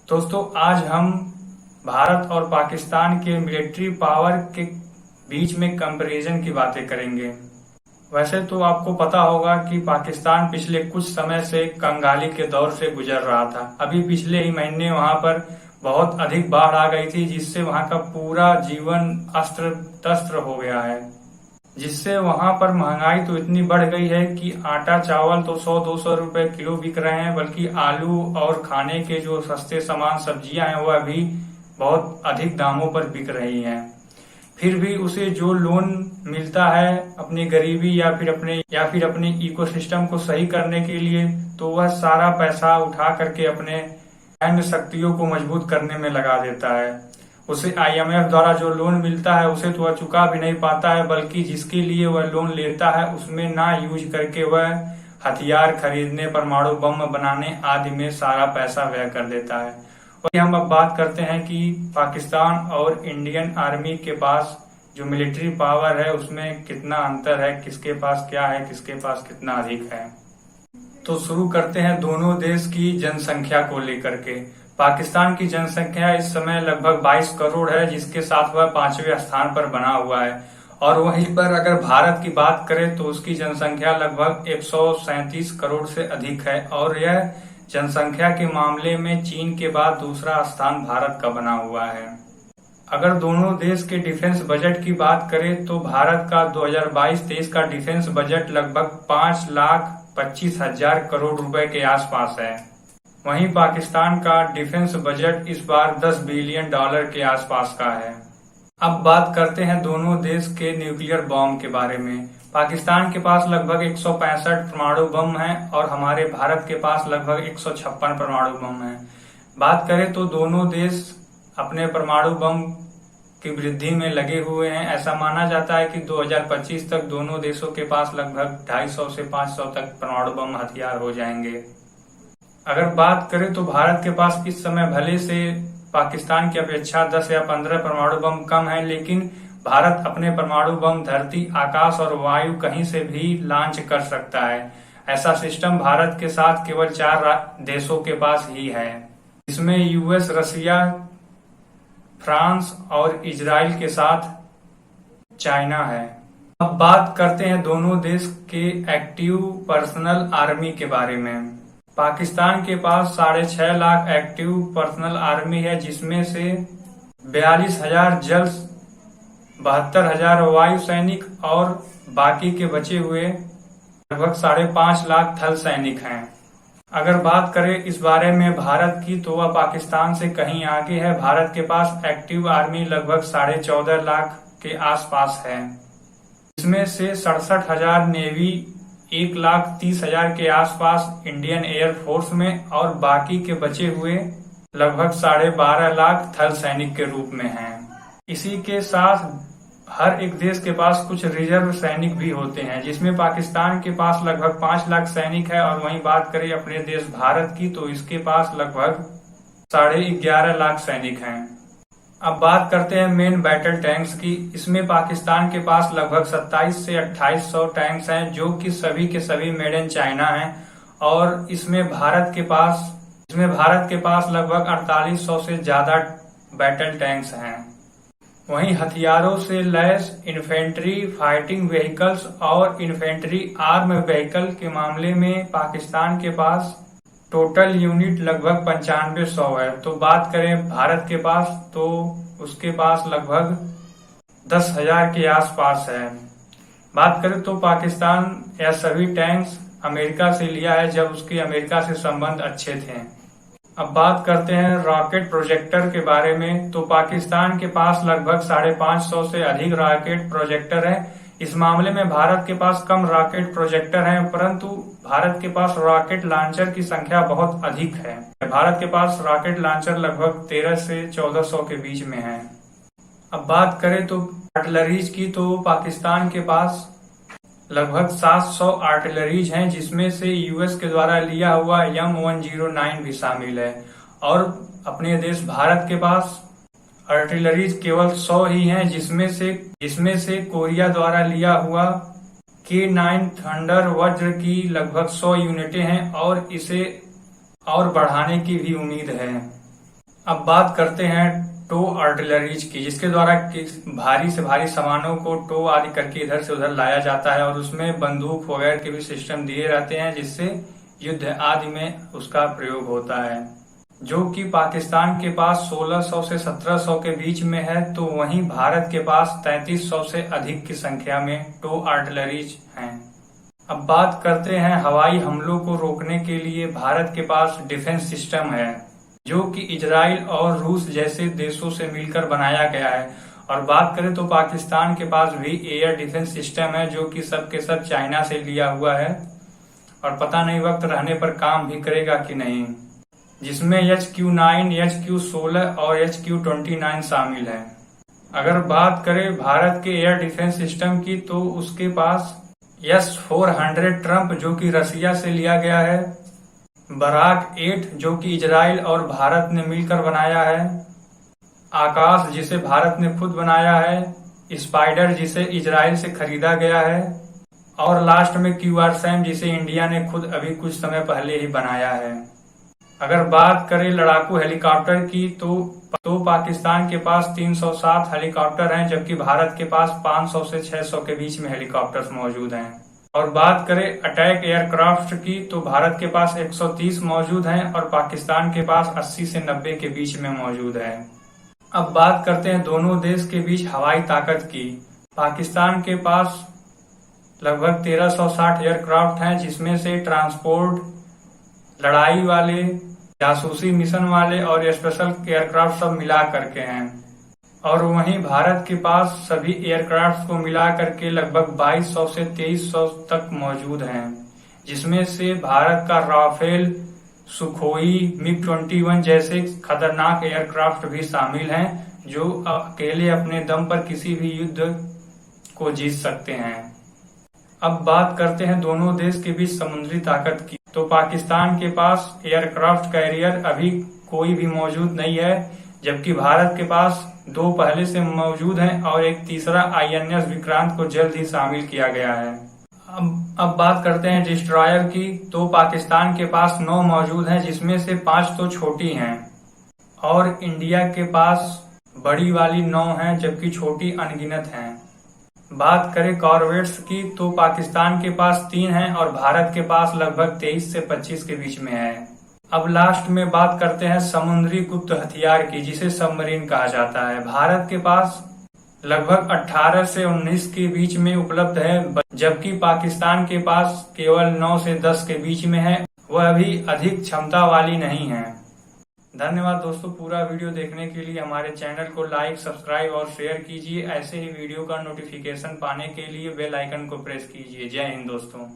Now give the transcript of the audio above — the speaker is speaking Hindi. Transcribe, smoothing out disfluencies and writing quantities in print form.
दोस्तों आज हम भारत और पाकिस्तान के मिलिट्री पावर के बीच में कंपैरिजन की बातें करेंगे। वैसे तो आपको पता होगा कि पाकिस्तान पिछले कुछ समय से कंगाली के दौर से गुजर रहा था। अभी पिछले ही महीने वहां पर बहुत अधिक बाढ़ आ गई थी, जिससे वहां का पूरा जीवन अस्त्र तस्त्र हो गया है। जिससे वहां पर महंगाई तो इतनी बढ़ गई है कि आटा चावल तो 100-200 रुपए किलो बिक रहे हैं, बल्कि आलू और खाने के जो सस्ते सामान सब्जियां हैं वह भी बहुत अधिक दामों पर बिक रही हैं। फिर भी उसे जो लोन मिलता है अपनी गरीबी या फिर अपने इकोसिस्टम को सही करने के लिए, तो वह सारा पैसा उठा करके अपने सैन्य शक्तियों को मजबूत करने में लगा देता है। उसे IMF द्वारा जो लोन मिलता है उसे तो वह चुका भी नहीं पाता है, बल्कि जिसके लिए वह लोन लेता है उसमें ना यूज करके वह हथियार खरीदने, परमाणु बम बनाने आदि में सारा पैसा व्यय कर देता है। और हम अब बात करते हैं कि पाकिस्तान और इंडियन आर्मी के पास जो मिलिट्री पावर है उसमें कितना अंतर है, किसके पास क्या है, किसके पास कितना अधिक है। तो शुरू करते हैं दोनों देश की जनसंख्या को लेकर के। पाकिस्तान की जनसंख्या इस समय लगभग 22 करोड़ है, जिसके साथ वह 5वें स्थान पर बना हुआ है। और वहीं पर अगर भारत की बात करें तो उसकी जनसंख्या लगभग 137 करोड़ से अधिक है, और यह जनसंख्या के मामले में चीन के बाद दूसरा स्थान भारत का बना हुआ है। अगर दोनों देश के डिफेंस बजट की बात करें तो भारत का 2022-23 का डिफेंस बजट लगभग 5,25,000 करोड़ रुपए के आसपास है। वहीं पाकिस्तान का डिफेंस बजट इस बार $10 बिलियन के आसपास का है। अब बात करते हैं दोनों देश के न्यूक्लियर बॉम्ब के बारे में। पाकिस्तान के पास लगभग 165 परमाणु बम हैं और हमारे भारत के पास लगभग 156 परमाणु बम हैं। बात करें तो दोनों देश अपने परमाणु बम की वृद्धि में लगे हुए हैं। ऐसा माना जाता है कि 2025 तक दोनों देशों के पास लगभग 250 से 500 तक परमाणु बम हथियार हो जाएंगे। अगर बात करें तो भारत के पास इस समय भले से पाकिस्तान की अपेक्षा 10 या 15 परमाणु बम कम है, लेकिन भारत अपने परमाणु बम धरती, आकाश और वायु कहीं से भी लॉन्च कर सकता है। ऐसा सिस्टम भारत के साथ केवल 4 देशों के पास ही है, इसमें US, रसिया, फ्रांस और इजराइल के साथ चाइना है। अब बात करते हैं दोनों देश के एक्टिव पर्सनल आर्मी के बारे में। पाकिस्तान के पास 6.5 लाख एक्टिव पर्सनल आर्मी है, जिसमें से 42,000 जल, 72,000 वायु सैनिक और बाकी के बचे हुए लगभग 5.5 लाख थल सैनिक हैं। अगर बात करें इस बारे में भारत की, तो वह पाकिस्तान से कहीं आगे है। भारत के पास एक्टिव आर्मी लगभग 14.5 लाख के आसपास है। इसमें से 67,000 नेवी, 1,30,000 के आसपास इंडियन एयर फोर्स में, और बाकी के बचे हुए लगभग 12.5 लाख थल सैनिक के रूप में हैं। इसी के साथ हर एक देश के पास कुछ रिजर्व सैनिक भी होते हैं, जिसमें पाकिस्तान के पास लगभग 5 लाख सैनिक है। और वहीं बात करें अपने देश भारत की, तो इसके पास लगभग 11.5 लाख सैनिक हैं। अब बात करते हैं मेन बैटल टैंक्स की। इसमें पाकिस्तान के पास लगभग 27 से 2800 टैंक्स हैं, जो कि सभी के सभी मेड इन चाइना हैं। और इसमें भारत के पास लगभग 4800 से ज्यादा बैटल टैंक्स हैं। वहीं हथियारों से लैस इन्फेंट्री फाइटिंग व्हीकल्स और इन्फेंट्री आर्म व्हीकल के मामले में पाकिस्तान के पास टोटल यूनिट लगभग 9500 है। तो बात करें भारत के पास, तो उसके पास लगभग 10,000 के आसपास है। बात करें तो पाकिस्तान यह सभी टैंक्स अमेरिका से लिया है, जब उसके अमेरिका से संबंध अच्छे थे। अब बात करते हैं रॉकेट प्रोजेक्टर के बारे में। तो पाकिस्तान के पास लगभग 550 से अधिक रॉकेट प्रोजेक्टर है। इस मामले में भारत के पास कम रॉकेट प्रोजेक्टर हैं, परंतु भारत के पास रॉकेट लॉन्चर की संख्या बहुत अधिक है। भारत के पास रॉकेट लॉन्चर लगभग 13 से 1400 के बीच में है। अब बात करें तो आर्टिलरीज की, तो पाकिस्तान के पास लगभग 700 आर्टिलरीज हैं, जिसमें से US के द्वारा लिया हुआ M109 भी शामिल है। और अपने देश भारत के पास आर्टिलरीज केवल 100 ही हैं, जिसमें से कोरिया द्वारा लिया हुआ K9 थंडर वज्र की लगभग 100 यूनिटें हैं, और इसे और बढ़ाने की भी उम्मीद है। अब बात करते हैं टो आर्टिलरीज की, जिसके द्वारा भारी से भारी सामानों को टो आदि करके इधर से उधर लाया जाता है, और उसमें बंदूक वगैरह के भी सिस्टम दिए रहते हैं, जिससे युद्ध आदि में उसका प्रयोग होता है। जो कि पाकिस्तान के पास 1600 से 1700 के बीच में है, तो वहीं भारत के पास 3300 से अधिक की संख्या में टो आर्टिलरीज हैं। अब बात करते हैं हवाई हमलों को रोकने के लिए भारत के पास डिफेंस सिस्टम है, जो कि इजराइल और रूस जैसे देशों से मिलकर बनाया गया है। और बात करें तो पाकिस्तान के पास भी एयर डिफेंस सिस्टम है, जो कि सब के सब चाइना से लिया हुआ है, और पता नहीं वक्त रहने पर काम भी करेगा कि नहीं, जिसमें HQ-9, HQ-16 और HQ-29 शामिल है। अगर बात करें भारत के एयर डिफेंस सिस्टम की, तो उसके पास S-400 ट्रम्प जो कि रसिया से लिया गया है, बराक 8 जो कि इजराइल और भारत ने मिलकर बनाया है, आकाश जिसे भारत ने खुद बनाया है, स्पाइडर जिसे इजराइल से खरीदा गया है, और लास्ट में QR-SAM जिसे इंडिया ने खुद अभी कुछ समय पहले ही बनाया है। अगर बात करें लड़ाकू हेलीकॉप्टर की, तो पाकिस्तान के पास 307 हेलीकॉप्टर हैं, जबकि भारत के पास 500 से 600 के बीच में हेलीकॉप्टर्स मौजूद हैं। और बात करें अटैक एयरक्राफ्ट की, तो भारत के पास 130 मौजूद हैं और पाकिस्तान के पास 80 से 90 के बीच में मौजूद है। अब बात करते हैं दोनों देश के बीच हवाई ताकत की। पाकिस्तान के पास लगभग 1360 एयरक्राफ्ट हैं, जिसमें से ट्रांसपोर्ट, लड़ाई वाले, जासूसी मिशन वाले और स्पेशल एयरक्राफ्ट सब मिला करके हैं। और वहीं भारत के पास सभी एयरक्राफ्ट को मिला करके लगभग 2200 से 2300 तक मौजूद हैं, जिसमें से भारत का राफेल, सुखोई, MiG-21 जैसे खतरनाक एयरक्राफ्ट भी शामिल हैं, जो अकेले अपने दम पर किसी भी युद्ध को जीत सकते हैं। अब बात करते हैं दोनों देश के बीच समुद्री ताकत की, तो पाकिस्तान के पास एयरक्राफ्ट कैरियर अभी कोई भी मौजूद नहीं है, जबकि भारत के पास 2 पहले से मौजूद हैं और एक तीसरा INS विक्रांत को जल्द ही शामिल किया गया है। अब बात करते हैं डिस्ट्रॉयर की, तो पाकिस्तान के पास 9 मौजूद हैं, जिसमें से 5 तो छोटी हैं, और इंडिया के पास बड़ी वाली 9 हैं, जबकि छोटी अनगिनत हैं। बात करें कॉर्वेट्स की, तो पाकिस्तान के पास 3 हैं और भारत के पास लगभग 23 से 25 के बीच में है। अब लास्ट में बात करते हैं समुद्री गुप्त हथियार की, जिसे सबमरीन कहा जाता है। भारत के पास लगभग 18 से 19 के बीच में उपलब्ध है, जबकि पाकिस्तान के पास केवल 9 से 10 के बीच में है, वह भी अधिक क्षमता वाली नहीं है। धन्यवाद दोस्तों, पूरा वीडियो देखने के लिए हमारे चैनल को लाइक, सब्सक्राइब और शेयर कीजिए। ऐसे ही वीडियो का नोटिफिकेशन पाने के लिए बेल आइकन को प्रेस कीजिए। जय हिंद दोस्तों।